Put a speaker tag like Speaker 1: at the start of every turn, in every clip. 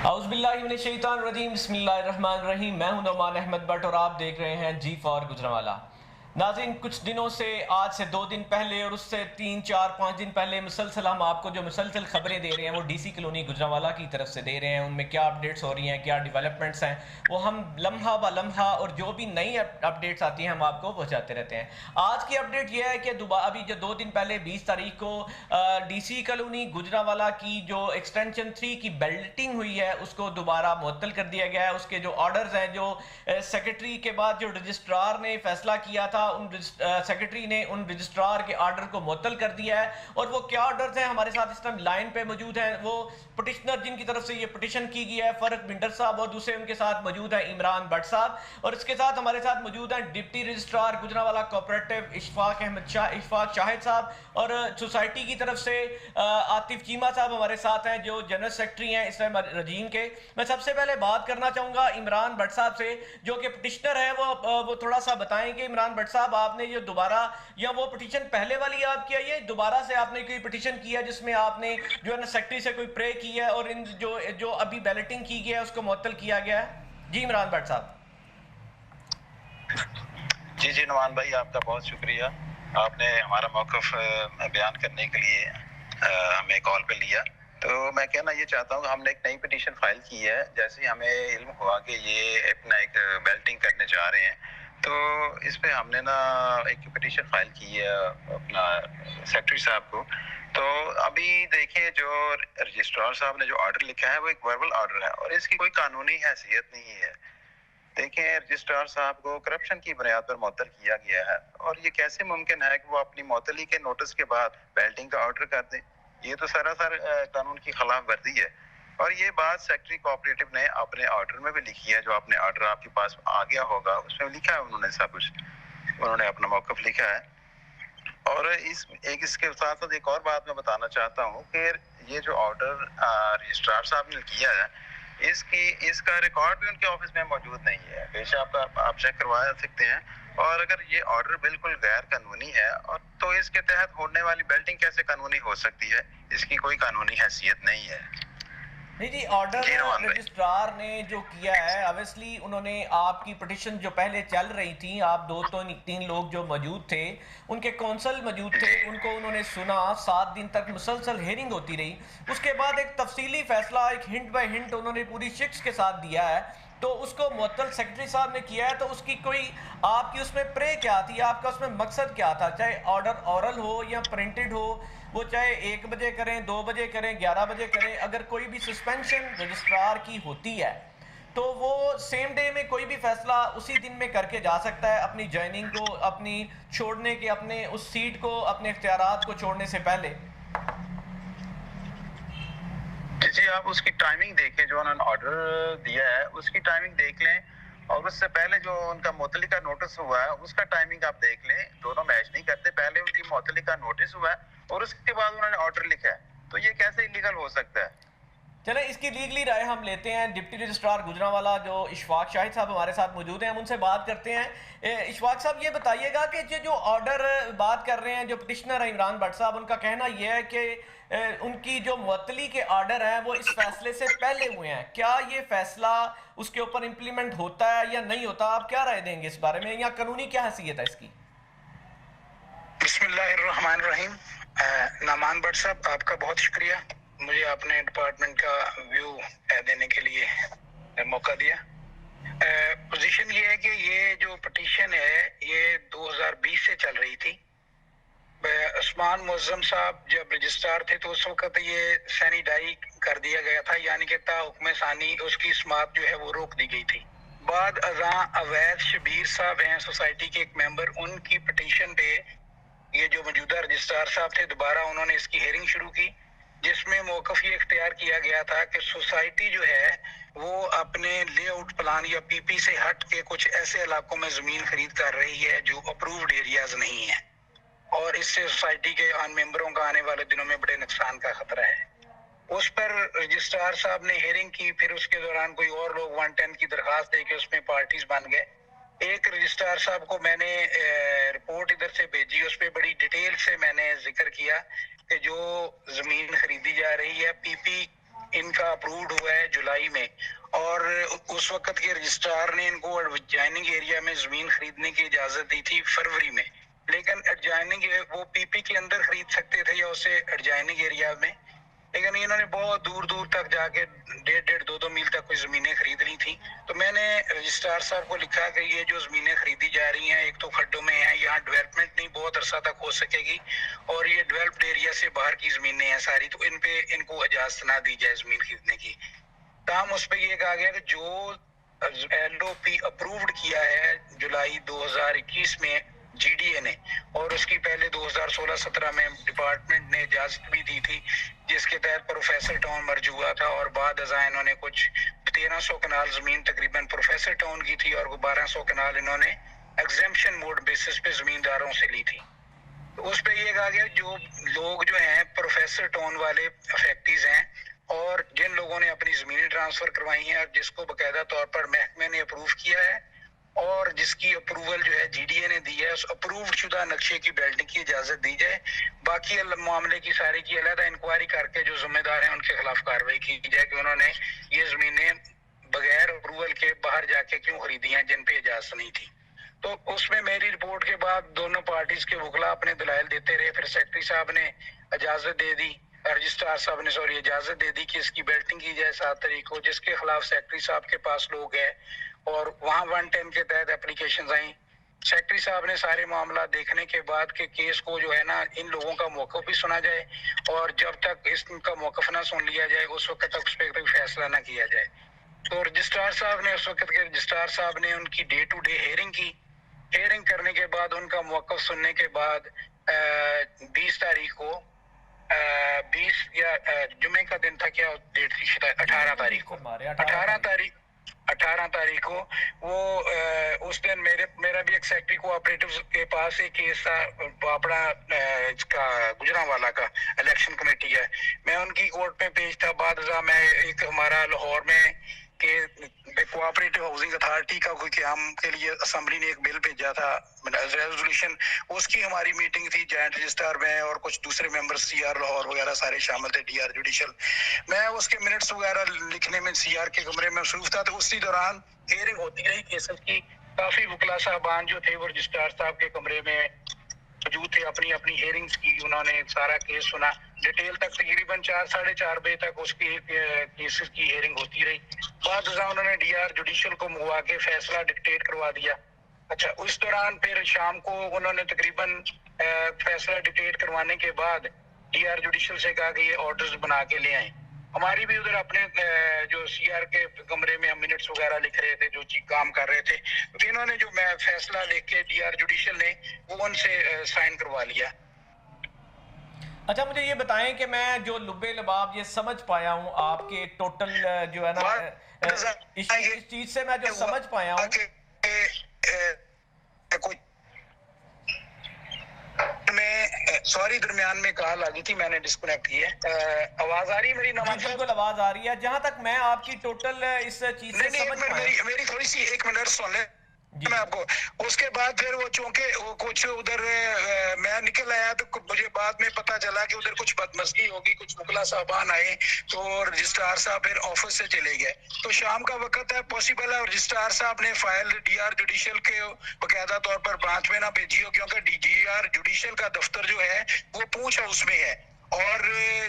Speaker 1: اعوذ باللہ من الشیطان الرجیم بسم اللہ الرحمن الرحیم. میں ہوں نعمان احمد بٹ اور آپ دیکھ رہے ہیں جی فار گجرانوالہ. ناظرین، کچھ دنوں سے، آج سے 2 دن پہلے اور اس سے 3 4 5 دن پہلے مسلسل ہم آپ کو جو مسلسل خبریں دے رہے ہیں وہ ڈی سی کالونی گجرانوالہ کی طرف سے دے رہے ہیں. ان میں کیا اپڈیٹس ہو رہی ہیں، کیا ڈیولپمنٹس ہیں، وہ ہم لمحہ با لمحہ اور جو بھی نئی اپڈیٹس آتی ہیں ہم آپ کو پہنچاتے رہتے ہیں. آج کی اپڈیٹ یہ ہے کہ ابھی جو 2 دن پہلے 20 تاریخ کو ڈی سی کالونی گجرانوالہ کی جو ایکسٹینشن 3 کی بلڈنگ ہوئی ہے اس کو دوبارہ معطل کر دیا گیا ہے. اس کے جو آرڈرز ہیں، جو سیکرٹری کے بعد جو رجسٹرار نے فیصلہ کیا تھا، ان سیکرٹری نے ان رجسٹرار کے آرڈر کو معطل کر دیا ہے. اور وہ کیا آرڈرز ہیں، ہمارے ساتھ اس ٹائم لائن پہ موجود ہیں وہ پٹیشنر جن کی طرف سے یہ پٹیشن کی گئی ہے، فرق بنڈر صاحب، اور دوسرے ان کے ساتھ موجود ہیں عمران بٹ صاحب، اور اس کے ساتھ ہمارے ساتھ موجود ہیں deputy registrar Gujranwala cooperative Ashfaq Shahid صاحب، اور سوسائٹی کی طرف سے عاطف چیمہ صاحب ہمارے ساتھ ہیں جو جنرل سیکرٹری ہیں اس ٹائم رجیم کے. میں سب سے پہلے بات کرنا چاہوں گا عمران بٹ صاحب سے جو کہ پٹیشنر ہے. وہ تھوڑا سا بتائیں کہ عمران بٹ صاحب، آپ نے یہ دوبارہ، یا وہ پٹیشن پہلے والی آپ کی ہے، یہ دوبارہ سے آپ نے کوئی پٹیشن کی ہے جس میں آپ نے جو ہے نا سیکرٹری سے کوئی پرے کی ہے اور ان جو ابھی بیلٹنگ کی گیا ہے اس کو معطل کیا گیا ہے؟ جی عمران بٹ صاحب.
Speaker 2: جی نعمان بھائی، آپ کا بہت شکریہ. آپ نے ہمارا موقف بیان کرنے کے لیے ہمیں کال پہ لیا. تو میں کہنا یہ چاہتا ہوں کہ ہم نے ایک نئی پٹیشن فائل کی ہے. جیسے ہی ہمیں علم ہوا کہ یہ اپنا ایک بیلٹنگ کرنے جا رہے ہیں تو اس پہ ہم نے نا ایک پٹیشن فائل کی ہے اپنا سیکرٹری صاحب کو. تو ابھی دیکھیں جو رجسٹرار صاحب نے جو آرڈر لکھا ہے وہ ایک وربل آرڈر ہے اور اس کی کوئی قانونی حیثیت نہیں ہے. دیکھیں، رجسٹرار صاحب کو کرپشن کی بنیاد پر معطل کیا گیا ہے اور یہ کیسے ممکن ہے کہ وہ اپنی معطلی کے نوٹس کے بعد بیلٹنگ کا آرڈر کر دیں؟ یہ تو سراسر قانون کی خلاف ورزی ہے. اور یہ بات سیکرٹری کوآپریٹو نے اپنے آرڈر میں بھی لکھی ہے. جو اپنے آرڈر آپ کے پاس آ گیا ہوگا اس میں لکھا ہے، انہوں نے سب کچھ، انہوں نے اپنا موقف لکھا ہے. اور اس کے ساتھ ساتھ ایک اور بات میں بتانا چاہتا ہوں کہ یہ جو آرڈر رجسٹرار صاحب نے کیا ہے اس کا ریکارڈ بھی ان کے آفس میں موجود نہیں ہے. بے شک آپ چیک کروا سکتے ہیں. اور اگر یہ آرڈر بالکل غیر قانونی ہے اور تو اس کے تحت ہونے والی بیلٹنگ کیسے قانونی ہو سکتی ہے؟ اس کی کوئی قانونی حیثیت نہیں ہے.
Speaker 1: جی آرڈر رجسٹرار نے جو کیا ہے، obviously انہوں نے آپ کی پٹیشن جو پہلے چل رہی تھی، آپ 2-3 لوگ جو موجود تھے، ان کے کونسل موجود تھے، ان کو انہوں نے سنا. 7 دن تک مسلسل ہیرنگ ہوتی رہی. اس کے بعد ایک تفصیلی فیصلہ، ایک ہنٹ بائی ہنٹ انہوں نے پوری شکس کے ساتھ دیا ہے. تو اس کو معطل سیکرٹری صاحب نے کیا ہے. تو اس کی کوئی آپ کی اس میں پرے کیا تھی، آپ کا اس میں مقصد کیا تھا؟ چاہے آرڈر اورل ہو یا پرنٹڈ ہو، وہ چاہے 1 بجے کریں، 2 بجے کریں، 11 بجے کریں، اگر کوئی بھی سسپینشن رجسٹرار کی ہوتی ہے تو وہ سیم ڈے میں کوئی بھی فیصلہ اسی دن میں کر کے جا سکتا ہے، اپنی جوائننگ کو، اپنی چھوڑنے کے، اپنے اس سیٹ کو، اپنے اختیارات کو چھوڑنے سے پہلے.
Speaker 2: جی آپ اس کی ٹائمنگ دیکھیں، جو انہوں نے آرڈر دیا ہے اس کی ٹائمنگ دیکھ لیں، اور اس سے پہلے جو ان کا معطلی کا نوٹس ہوا ہے اس کا ٹائمنگ آپ دیکھ لیں. دونوں میچ نہیں کرتے. پہلے ان کی معطلی کا نوٹس ہوا ہے اور اس کے بعد انہوں نے آرڈر لکھا ہے. تو یہ کیسے لیگل ہو سکتا ہے؟
Speaker 1: چلیں اس کی لیگلی رائے ہم لیتے ہیں. ڈپٹی رجسٹرار گجرانوالہ جو اشفاق شاہد صاحب ہمارے ساتھ موجود ہیں، ہم ان سے بات کرتے ہیں. اشفاق صاحب، یہ بتائیے گا کہ جو آرڈر بات کر رہے ہیں، جو پٹیشنر ہیں عمران بٹ صاحب، ان کا کہنا یہ ہے کہ ان کی جو معطلی کے آرڈر ہیں وہ اس فیصلے سے پہلے ہوئے ہیں. کیا یہ فیصلہ اس کے اوپر امپلیمنٹ ہوتا ہے یا نہیں ہوتا؟ آپ کیا رائے دیں گے اس بارے میں، یا قانونی کیا حیثیت ہے اس کی؟
Speaker 3: بسم اللہ الرحمن الرحیم. نعمان بٹ صاحب، آپ کا بہت شکریہ، مجھے اپنے ڈپارٹمنٹ کا ویو دینے کے لیے موقع دیا. پوزیشن یہ ہے کہ یہ جو پٹیشن ہے یہ 2020 سے چل رہی تھی. عثمان معظم صاحب جب رجسٹرار تھے تو اس وقت یہ سینیڈائی کر دیا گیا تھا، یعنی کہ تا حکم ثانی اس کی سماعت جو ہے وہ روک دی گئی تھی. بعد ازاں اویس شبیر صاحب ہیں سوسائٹی کے ایک ممبر، ان کی پٹیشن پہ یہ جو موجودہ رجسٹرار صاحب تھے دوبارہ انہوں نے اس کی ہیرنگ شروع کی، جس میں موقف یہ اختیار کیا گیا تھا کہ سوسائٹی جو ہے وہ اپنے لے آؤٹ پلان یا پی پی سے ہٹ کے کچھ ایسے علاقوں میں زمین خرید کر رہی ہے جو اپرووڈ ایریاز نہیں ہیں، اور اس سے سوسائٹی کے عام ممبروں کا آنے والے دنوں میں بڑے نقصان کا خطرہ ہے. اس پر رجسٹرار صاحب نے ہیرنگ کی. پھر اس کے دوران کوئی اور لوگ 110 کی درخواست دے کے اس میں پارٹیز بن گئے. ایک رجسٹرار صاحب کو میں نے رپورٹ ادھر سے بھیجی، اس پہ بڑی ڈیٹیل سے میں نے ذکر کیا کہ جو زمین خریدی جا رہی ہے پی پی ان کا اپروڈ ہوا ہے جولائی میں، اور اس وقت کے رجسٹرار نے ان کو ایڈجائننگ ایریا میں زمین خریدنے کی اجازت دی تھی فروری میں، لیکن ایڈجائننگ وہ پی پی کے اندر خرید سکتے تھے یا اسے ایڈجائننگ ایریا میں، لیکن انہوں نے بہت دور دور تک جا کے 1.5 میل تک کوئی زمینیں خرید لی تھی. تو میں نے رجسٹرار صاحب کو لکھا کہ یہ جو زمینیں خریدی جا رہی ہیں ایک تو کھڈوں میں ہیں، یہاں ڈیولپمنٹ نہیں بہت عرصہ تک ہو سکے گی، اور یہ ڈیولپڈ ایریا سے باہر کی زمینیں ہیں ساری، تو ان کو اجازت نہ دی جائے زمین خریدنے کی. تاہم اس پہ یہ کہا گیا کہ جو ایل او پی اپرووڈ کیا ہے جولائی 2021 میں جی ڈی اے نے، اور اس کی پہلے 2016-17 میں ڈپارٹمنٹ نے اجازت بھی دی تھی، جس کے تحت پروفیسر ٹاؤن مرج ہوا تھا، اور بعد ازاں انہوں نے کچھ 1300 کنال زمین تقریباً پروفیسر ٹاؤن کی تھی، اور 1200 کنال انہوں نے ایگزمپشن موڈ بیسس پہ زمینداروں سے لی تھی. تو اس پہ یہ کہا گیا جو لوگ جو ہیں پروفیسر ٹاؤن والے فیکٹریز ہیں، اور جن لوگوں نے اپنی زمینیں ٹرانسفر کروائی ہیں، اور جس کو باقاعدہ طور پر محکمے نے اپروو کیا ہے، اور جس کی اپروول جو ہے جی ڈی اے نے دی ہے، اس اپرووڈ شدہ نقشے کی بیلٹنگ کی اجازت دی جائے. باقی معاملے کی ساری کی علیحدہ انکوائری کر کے جو ذمہ دار ہیں ان کے خلاف کارروائی کی جائے کہ انہوں نے یہ زمینیں بغیر اپروول کے باہر جا کے کیوں خریدی ہیں جن پہ اجازت نہیں تھی. تو اس میں میری رپورٹ کے بعد دونوں پارٹیز کے وکلا اپنے دلائل دیتے رہے. پھر سیکرٹری صاحب نے اجازت دے دی، رجسٹرار صاحب نے اجازت دے دی کہ اس کی بیلٹنگ کی جائے 7 تاریخ کو، جس کے خلاف سیکرٹری صاحب کے پاس لوگ ہیں، اور وہاں 110 کے تحت اپلیکیشنز آئیں. سیکرٹری صاحب نے سارے معاملات دیکھنے کے بعد کہ کیس کو جو ہے نا ان لوگوں کا موقف بھی سنا جائے، اور جب تک اس کا موقف نہ سن لیا جائے اس وقت تک اس پہ کوئی فیصلہ نہ کیا جائے. تو رجسٹرار صاحب نے اس وقت کے رجسٹرار صاحب نے ان کی ڈے ٹو ڈے ہیئرنگ کی. ہیئرنگ کرنے کے بعد ان کا موقف سننے کے بعد 20 تاریخ کو 20 یا جمعے کا دن تھا، کیا ڈیٹ تھی؟ 18 تاریخ کو 18 تاریخ کو وہ اس دن میرا بھی ایک سیکرٹری کوآپریٹو کے پاس ایک کیس تھا اپنا اس کا گجرانوالہ کا الیکشن کمیٹی ہے، میں ان کی کورٹ میں پیش تھا. بعد ازاں میں ایک ہمارا لاہور میں کہ کوآپریٹو ہاؤسنگ اتھارٹی کا کوئی قیام کے لیے اسمبلی نے ایک بل بھیجا تھا ریزولوشن، اس کی ہماری میٹنگ تھی جوائنٹ رجسٹرار میں اور کچھ دوسرے ممبر سی آر لاہور وغیرہ سارے شامل تھے، ڈی آر جوڈیشل. میں اس کے منٹس وغیرہ لکھنے میں سی آر کے کمرے میں مصروف تھا. تو اسی دوران ہیئرنگ ہوتی رہی کیسز کی. کافی وکلا صاحبان جو تھے وہ رجسٹرار صاحب کے کمرے میں موجود تھے، اپنی ہیئرنگز کی، انہوں نے سارا کیس سنا ڈیٹیل تک. تقریباً 4-4:30 بجے تک اس کی کیسز کی ہیئرنگ ہوتی رہی. بعد ازاں انہوں نے ڈی آر جوڈیشل کو منگوا کے فیصلہ ڈکٹیٹ کروا دیا. اچھا، اس دوران پھر شام کو انہوں نے تقریباً فیصلہ ڈکٹیٹ کروانے کے بعد ڈی آر جوڈیشل سے کہا کہ یہ آرڈرز بنا کے لے آئیں. ہماری بھی ادھر اپنے جو سی آر کے کمرے میں ہم منٹس وغیرہ لکھ رہے تھے، جو چیز کام کر رہے تھے، تو انہوں نے جو فیصلہ لکھ کے ڈی آر جوڈیشل نے وہ ان سے سائن کروا لیا.
Speaker 1: اچھا، مجھے یہ بتائیں کہ میں جو لبے لباب یہ سمجھ پایا ہوں آپ کے ٹوٹل جو ہے نا اس چیز سے میں جو سمجھ پایا ہوں
Speaker 3: سوری درمیان میں کال آ گئی تھی، میں نے ڈسکنیکٹ کی ہے. آواز آ رہی ہے میری؟
Speaker 1: جی بالکل آواز آ رہی ہے. جہاں تک میں آپ کی ٹوٹل اس چیز سے سمجھ پایا،
Speaker 3: میری تھوڑی سی 1 منٹ سن لیں میں آپ کو. اس کے بعد پھر وہ چونکہ وہ کچھ ادھر میں نکل آیا تو مجھے بعد میں پتا چلا کہ ادھر کچھ بدمزگی ہوگی، کچھ وکلا صاحبان آئے تو رجسٹرار صاحب پھر آفس سے چلے گئے. تو شام کا وقت ہے، پاسبل ہے رجسٹرار صاحب نے فائل ڈی آر جوڈیشل کے باقاعدہ طور پر برانچ میں نہ بھیجی ہو، کیونکہ ڈی آر جوڈیشل کا دفتر جو ہے وہ پونچھ ہاؤس میں ہے، اور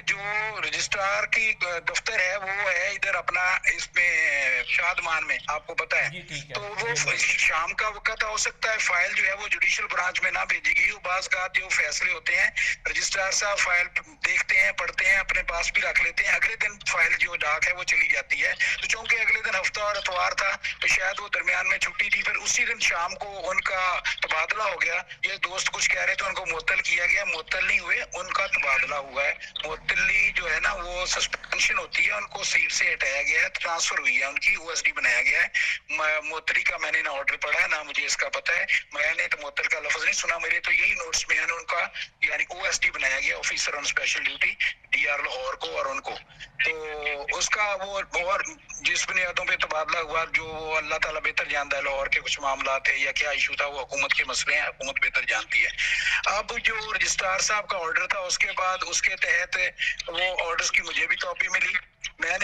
Speaker 3: جو رجسٹرار کی دفتر ہے وہ ہے ادھر اپنا اس میں شادمان میں، آپ کو پتا ہے. تو وہ شام کا وقت ہو سکتا ہے فائل جو ہے وہ جوڈیشل برانچ میں نہ بھیجی گئی. بعض کا جو فیصلے ہوتے ہیں رجسٹرار صاحب فائل دیکھتے ہیں، پڑھتے ہیں، اپنے پاس بھی رکھ لیتے ہیں، اگلے دن فائل جو ڈاک ہے وہ چلی جاتی ہے. تو چونکہ اگلے دن ہفتہ اور اتوار تھا تو شاید وہ درمیان میں چھٹی تھی، پھر اسی دن شام کو ان کا تبادلہ ہو گیا. یہ دوست کچھ کہہ رہے تھے ان کو معطل کیا گیا، معطل نہیں ہوئے، ان کا تبادلہ ہوا ہے. معطلی جو ہے نا وہ سسپینشن ہوتی ہے، ان کو سیٹ سے ہٹایا گیا ہے، ٹرانسفر ہوئی ہے، ان کی او ایس ڈی بنایا گیا ہے. معطلی کا میں نے نہ آرڈر پڑھا ہے نہ مجھے اس کا پتہ ہے، میں نے تو معطل کا لفظ نہیں سنا. میرے تو یہی نوٹس میں ہے ان کا، یعنی او ایس ڈی بنایا گیا، officer on special duty, D R Lahore کو اور ان کو. تو اس کا وہ اور جس بنیادوں پہ تبادلہ ہوا جو اللہ تعالیٰ بہتر جانتا ہے، لاہور کے کچھ معاملات ہے یا کیا ایشو تھا، وہ حکومت کے مسئلے ہیں، حکومت بہتر جانتی ہے. اب جو رجسٹرار صاحب کا آرڈر تھا اس کے بعد اس کے تحت وہ آرڈرز کی مجھے بھی کاپی ملی. میں نے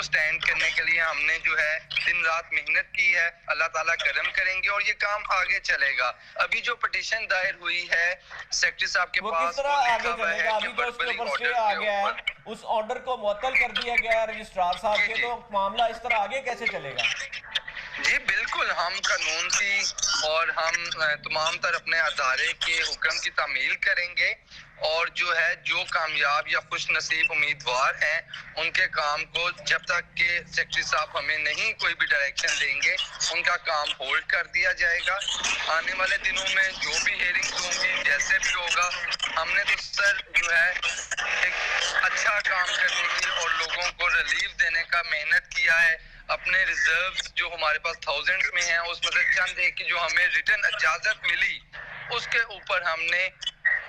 Speaker 4: کو سٹینڈ کرنے کے لیے ہم نے جو ہے دن رات محنت کی ہے. اللہ تعالیٰ کرم کریں گے اور یہ کام آگے چلے گا. ابھی جو پٹیشن دائر ہوئی ہے سیکرٹری صاحب کے
Speaker 1: وہ
Speaker 4: پاس
Speaker 1: کس طرح آگے چلے گا؟ ابھی تو اس کے اوپر اسٹے آ گیا ہے, اس آرڈر کو معطل کر دیا گیا ہے رجسٹرار صاحب کے, تو معاملہ اس طرح آگے کیسے چلے گا؟
Speaker 4: جی بالکل, ہم قانون کی اور ہم تمام تر اپنے ادارے کے حکم کی تعمیل کریں گے اور جو ہے جو کامیاب یا خوش نصیب امیدوار ہیں ان کے کام کو جب تک کہ سیکرٹری صاحب ہمیں نہیں کوئی بھی ڈائریکشن دیں گے ان کا کام ہولڈ کر دیا جائے گا. آنے والے دنوں میں جو بھی ہیئرنگز ہوں گی جیسے بھی ہوگا, ہم نے تو سر جو ہے ایک اچھا کام کرنے کی اور لوگوں کو ریلیف دینے کا محنت کیا ہے. اپنے ریزروز جو ہمارے پاس تھاؤزنڈز میں ہیں اس میں سے چند ایک کی جو ہمیں ریٹرن اجازت ملی اس کے اوپر ہم نے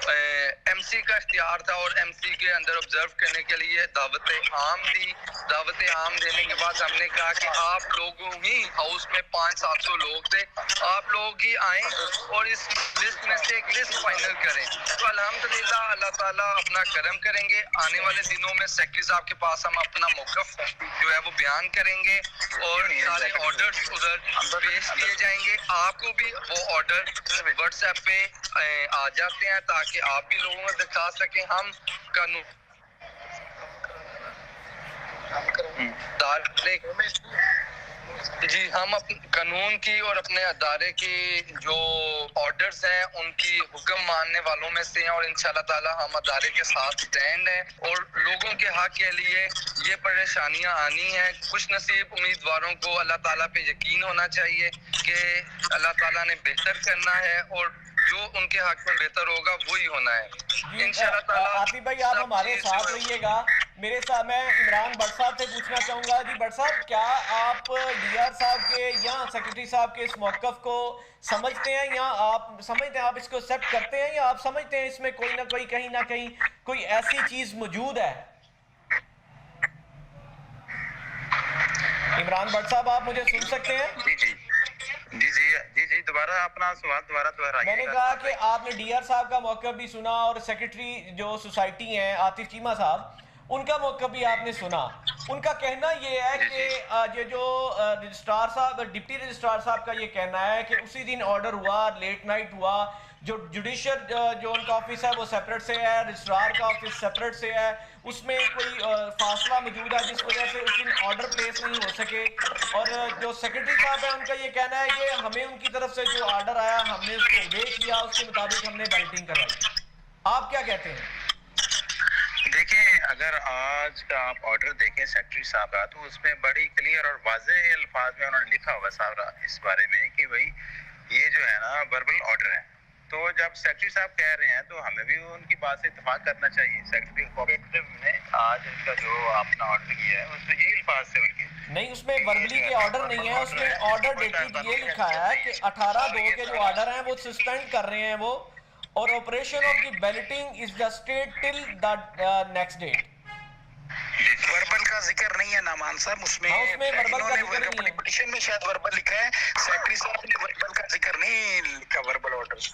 Speaker 4: ایم سی کا اختیار تھا اور ایم سی کے اندر آبزرو کرنے کے لیے دعوت عام دی. دعوت عام دینے کے بعد ہم نے کہا کہ آپ لوگوں ہی ہاؤس میں 500-700 لوگ تھے, آپ لوگ ہی آئیں اور اس لسٹ میں سے ایک لسٹ فائنل کریں. تو الحمدللہ اللہ تعالیٰ اپنا کرم کریں گے. آنے والے دنوں میں سیکرٹری صاحب کے پاس ہم اپنا موقف جو ہے وہ بیان کریں گے اور سارے آرڈرز ادھر پیش کیے جائیں گے. آپ کو بھی وہ آرڈر واٹس ایپ پہ آ جاتے ہیں تاکہ آپ بھی لوگوں کو دکھا سکیں. ہم قانون جی ہم قانون کی اور اپنے ادارے کی جو آرڈرز ہیں ان کی حکم ماننے والوں میں سے ہیں اور انشاءاللہ تعالی ہم ادارے کے ساتھ سٹینڈ ہیں اور لوگوں کے حق کے لیے یہ پریشانیاں آنی ہیں. خوش نصیب امیدواروں کو اللہ تعالیٰ پہ یقین ہونا چاہیے کہ اللہ تعالیٰ نے بہتر کرنا ہے اور جو ان کے حق میں بہتر ہوگا وہی ہونا ہے انشاءاللہ تعالیٰ.
Speaker 1: عاطف بھائی آپ ہمارے ساتھ رہیے گا. میرے ساتھ میں عمران بٹ صاحب سے پوچھنا چاہوں گا. جی بٹ صاحب, کیا آپ ڈی آر صاحب کے یا سیکرٹری صاحب کے اس موقف کو سمجھتے ہیں یا آپ سمجھتے ہیں آپ اس کو ایکسیپٹ کرتے ہیں یا آپ سمجھتے ہیں اس میں کوئی نہ کوئی کہیں نہ کہیں کوئی ایسی چیز موجود ہے؟ عمران بٹ صاحب آپ مجھے سن سکتے ہیں؟
Speaker 2: جی دوبارہ اپنا سوال دوبارہ دہرائیے.
Speaker 1: میں نے کہا کہ آپ نے ڈی آر صاحب کا موقف بھی سنا اور سیکرٹری جو سوسائٹی ہیں عاطف چیمہ صاحب, ان کا موقف بھی آپ نے سنا. ان کا کہنا یہ ہے کہ یہ جو رجسٹرار صاحب ڈپٹی رجسٹرار صاحب کا یہ کہنا ہے کہ اسی دن آرڈر ہوا, لیٹ نائٹ ہوا, جو جوڈیشل جو ان کا آفس ہے وہ سیپریٹ سے ہے, رجسٹرار کا آفس سیپریٹ سے ہے, اس میں کوئی فاصلہ موجود ہے جس وجہ سے اس دن آرڈر پلیس نہیں ہو سکے. اور جو سیکرٹری صاحب ہیں ان کا یہ کہنا ہے کہ ہمیں ان کی طرف سے جو آرڈر آیا ہم نے اس کو دیکھ لیا, اس کے مطابق ہم نے بیلٹنگ کروائی. آپ کیا کہتے ہیں؟
Speaker 2: دیکھیں, اگر آج کا آپ آرڈر دیکھیں سیکرٹری صاحب کا تو اس میں بڑی کلیئر اور واضح الفاظ میں انہوں نے لکھا ہوا صاحب اس بارے میں کہ بھائی یہ جو ہے نا وربل آرڈر ہے. تو جب سیکرٹری صاحب کہہ رہے ہیں تو ہمیں بھی ان کی بات سے اتفاق کرنا چاہیے. سیکرٹری کوآپریٹو نے آج ان کا جو اپنا آرڈر کیا ہے اس میں یہی الفاظ تھے ان کے.
Speaker 1: نہیں, اس میں وربلی کے آرڈر نہیں ہے, اس میں آرڈر ڈیٹڈ یہ لکھا ہے کہ 18/2 کے جو آرڈر ہیں وہ سسپینڈ کر رہے ہیں وہ, اور operation of the balloting is adjusted till the next date.
Speaker 3: Verbal کا ذکر نہیں ہے نعمان صاحب, اس میں
Speaker 1: وربل کا ذکر نہیں ہے.
Speaker 3: پٹیشن میں شاید وربل لکھا ہے, سیکرٹری صاحب نے وربل کا ذکر نہیں لکھا وربل آرڈرز.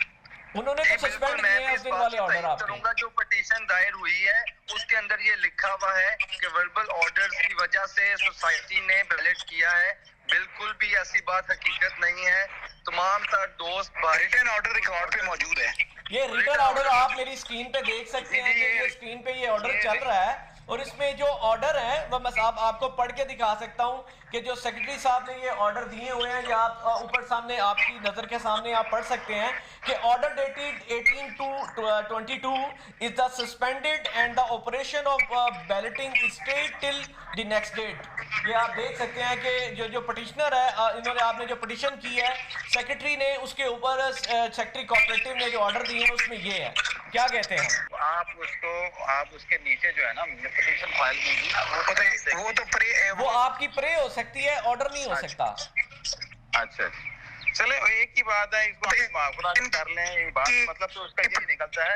Speaker 1: انہوں نے تو سسپینڈ کیے ہیں اس دن والے آرڈر. آپ
Speaker 4: کروں گا جو پٹیشن دائر ہوئی ہے اس کے اندر یہ لکھا ہوا ہے کہ وربل آرڈر کی وجہ سے سوسائٹی نے بیلٹ کیا ہے. بالکل بھی ایسی بات حقیقت نہیں ہے. تمام تر دوست
Speaker 3: ریٹن آرڈر ریکارڈ پہ موجود ہے.
Speaker 1: یہ ریٹن آرڈر آپ میری اسکرین پہ دیکھ سکتے ہیں کہ یہ اسکرین پہ یہ آرڈر چل رہا ہے, اور اس میں جو آرڈر ہیں وہ میں آپ کو پڑھ کے دکھا سکتا ہوں کہ جو سیکرٹری صاحب نے یہ آرڈر دیے ہوئے ہیں, یہ آپ اوپر سامنے آپ کی نظر کے سامنے آپ پڑھ سکتے ہیں کہ order dated 18/2/22 is the suspended and the operation of balloting is stayed till the next date. یہ آپ دیکھ سکتے ہیں کہ جو پٹیشنر ہے انہوں نے آپ نے جو پٹیشن کی ہے سیکرٹری نے, اس کے اوپر سیکرٹری کوآپریٹو نے جو آرڈر دیے ہیں اس میں یہ ہے. کیا کہتے ہیں
Speaker 2: آپ اس کے نیچے جو ہے نا پٹیشن فائل کی
Speaker 1: وہ آپ کی پرے ہو سکتی ہے, آرڈر نہیں ہو سکتا.
Speaker 2: اچھا چلے ایک ہی بات ہے, اس کو معافرہ کر لیں. بات مطلب تو اس کا یہی نکلتا ہے